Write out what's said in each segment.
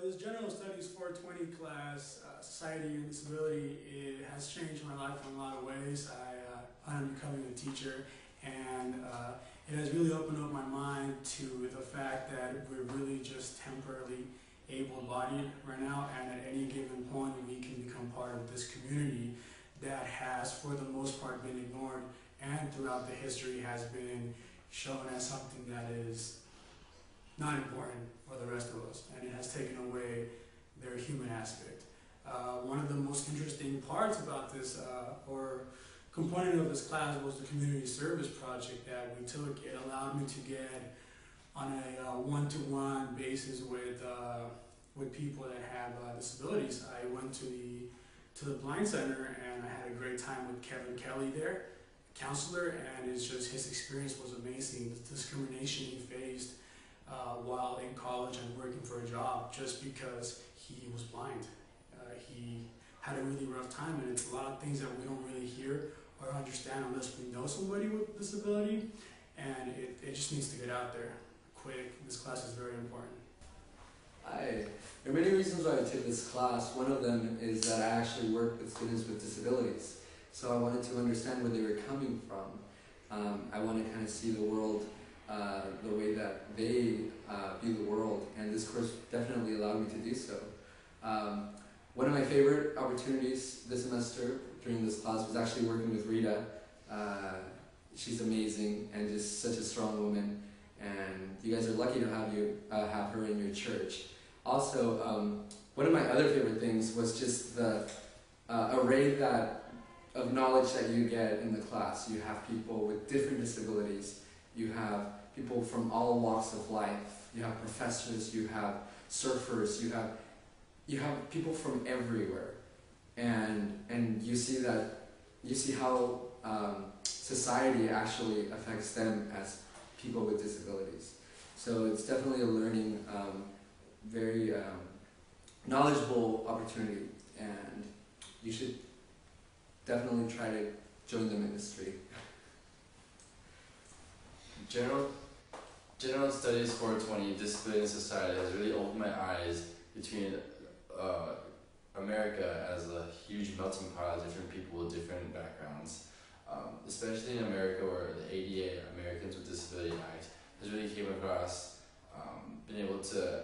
this General Studies 420 class, Society and Disability, it has changed my life in a lot of ways. I plan on becoming a teacher, and it has really opened up my mind to the fact that we're really just temporarily able-bodied right now, and at any given point we can become part of this community that has, for the most part, been ignored and throughout the history has been shown as something that is not important for the rest of us, and it has taken away their human aspect. One of the most interesting parts about this, or component of this class, was the community service project that we took. It allowed me to get on a one-to-one basis with people that have disabilities. I went to the Blind Center, and I had a great time with Kevin Kelly there, counselor, and it's just, his experience was amazing. The discrimination he faced while in college and working for a job just because he was blind. He had a really rough time, and it's a lot of things that we don't really hear or understand unless we know somebody with a disability, and it just needs to get out there quick. This class is very important. There are many reasons why I took this class. One of them is that I actually work with students with disabilities. So I wanted to understand where they were coming from. I want to kind of see the world the way that they view the world, and this course definitely allowed me to do so. One of my favorite opportunities this semester during this class was actually working with Rita. She's amazing and just such a strong woman, and you guys are lucky to have her in your church. Also, one of my other favorite things was just the array of knowledge that you get in the class. You have people with different disabilities. You have people from all walks of life. You have professors. You have surfers. You have people from everywhere, and you see how society actually affects them as people with disabilities. So it's definitely a learning, very knowledgeable opportunity, and you should definitely try to join the ministry. General Studies 420, Disability and Society, has really opened my eyes between America as a huge melting pot of different people with different backgrounds. Especially in America, where the ADA, Americans with Disability Act, has really came across, been able to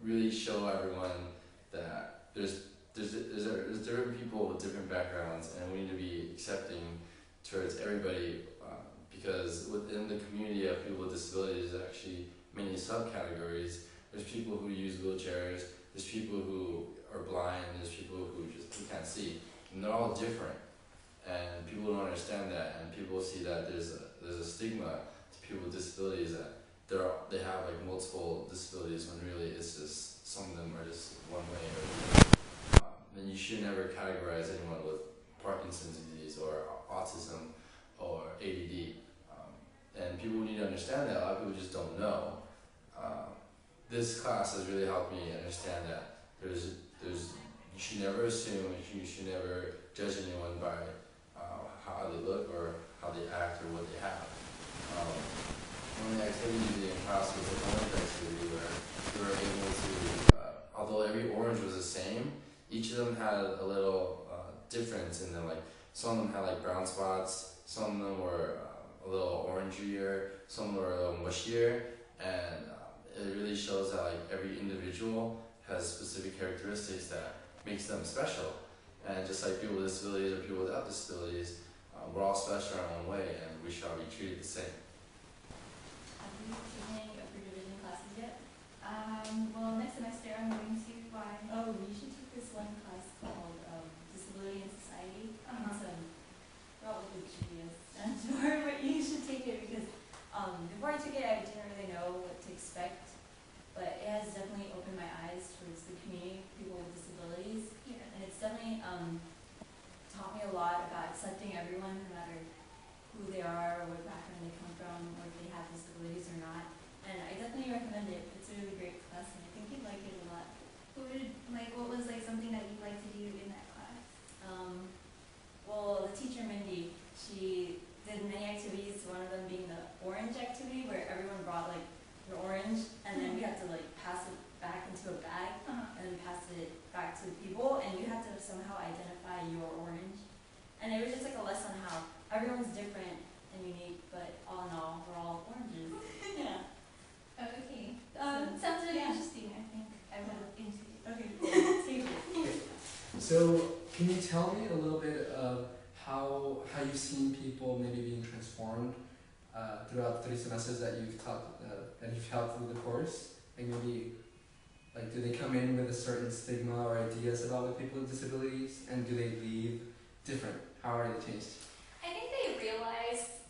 really show everyone that there's different people with different backgrounds, and we need to be accepting towards everybody, because within the community of people with disabilities, there's actually many subcategories. There's people who use wheelchairs, there's people who are blind, there's people who can't see, and they're all different. And people don't understand that, and people see that there's a stigma to people with disabilities, that they have like multiple disabilities, when really it's just some of them are just one way. And you should never categorize anyone with Parkinson's disease or autism or ADD. And people need to understand that. A lot of people just don't know. This class has really helped me understand that you should never assume, you should never judge anyone by how they look or how they act or what they have. One of the activities in class was an orange activity, where we were able to, although every orange was the same, each of them had a little difference in them. Like, some of them had like brown spots, some of them were a little orangier, some were a little mushier, and it really shows that like every individual has specific characteristics that makes them special. And just like people with disabilities or people without disabilities, we're all special in our own way, and we shall be treated the same. Have you taken any upper division classes yet? Well, next semester I'm going to. Why? Oh, you should take this one class called Disability and Society. Probably GPS stands for, but you should take it because before I took it, I didn't really know what to expect, but it has definitely opened my eyes towards the community of people with disabilities, and it's definitely taught me a lot about accepting everyone, no matter who they are or what background they come from, or if they have disabilities or not. And I definitely recommend it. It's a really great class, and I think you'd like it a lot. What was like something that you'd like to do in that class? Well, the teacher Mindy, she did many activities. One of them being the orange activity, where everyone brought like their orange, and then we had to like pass it back into a bag. And it was just like a lesson how everyone's different and unique, but all in all, we're all oranges. Yeah. Okay. Sounds really Interesting, I think. I will look into it. Okay. Save it. So, can you tell me a little bit of how you've seen people maybe being transformed throughout the 3 semesters that you've taught that you've taught through the course? Like maybe, like, do they come in with a certain stigma or ideas about with people with disabilities, and do they leave different? How are they changed? I think they realize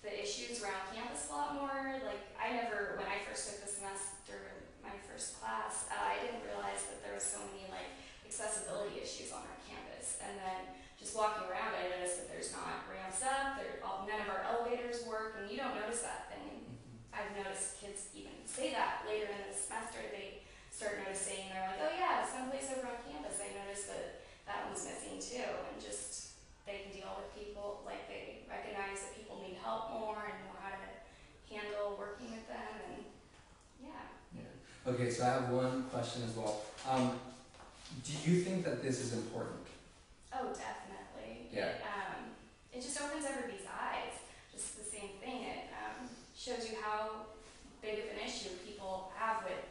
the issues around campus a lot more. Like, when I first took the semester, my first class, I didn't realize that there was so many, like, accessibility issues on our campus. And then just walking around, I noticed that there's not ramps up, none of our elevators work, and you don't notice that thing. I've noticed kids even say that later in the semester. They start noticing, they're like, oh yeah, someplace over on campus, I noticed that one's missing too. And just, they can deal with people, like they recognize that people need help more and know how to handle working with them, and yeah. Okay, so I have one question as well. Do you think that this is important? Oh, definitely. Yeah. It just opens everybody's eyes. Just the same thing. It shows you how big of an issue people have with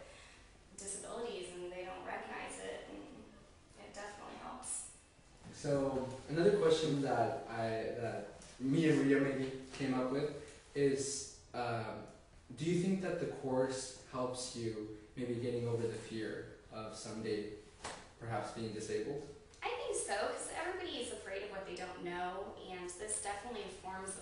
disabilities, and they don't recognize it, and it definitely helps. So another question that me and Rita maybe came up with is, do you think that the course helps you maybe getting over the fear of someday perhaps being disabled? I think so, because everybody is afraid of what they don't know, and this definitely informs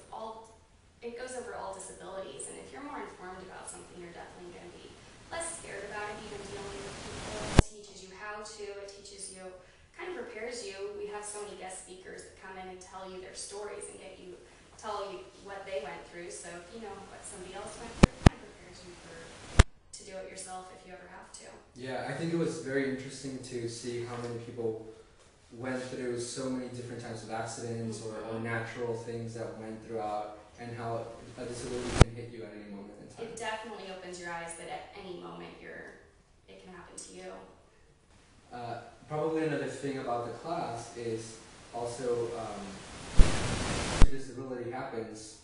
it goes over all disabilities, and if you're more informed about something, you're definitely going to be less scared about it, even dealing with people. It teaches you how to, it teaches you, kind of prepares you. We have so many guest speakers that come in and tell you their stories and tell you what they went through, so if you know what somebody else went through, it kind of prepares you to do it yourself if you ever have to. Yeah, I think it was very interesting to see how many people went through so many different types of accidents or natural things that went throughout, and how a disability can hit you at any moment in time. It definitely opens your eyes that at any moment it can happen to you. Probably another thing about the class is also if a disability happens.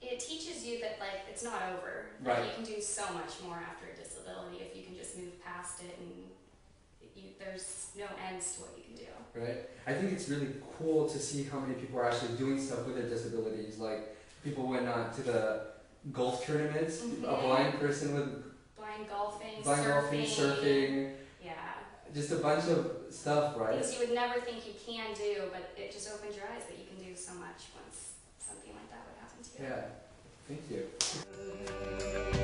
It teaches you that, like, it's not over. Right. That you can do so much more after a disability if you can just move past it, and there's no ends to what you can do. Right? I think it's really cool to see how many people are actually doing stuff with their disabilities. Like, people went on to the golf tournaments, a blind person with Blind golfing, surfing, yeah. just a bunch of stuff, right? Things you would never think you can do, but it just opens your eyes that you can do so much once something like that would happen to you. Yeah. Thank you.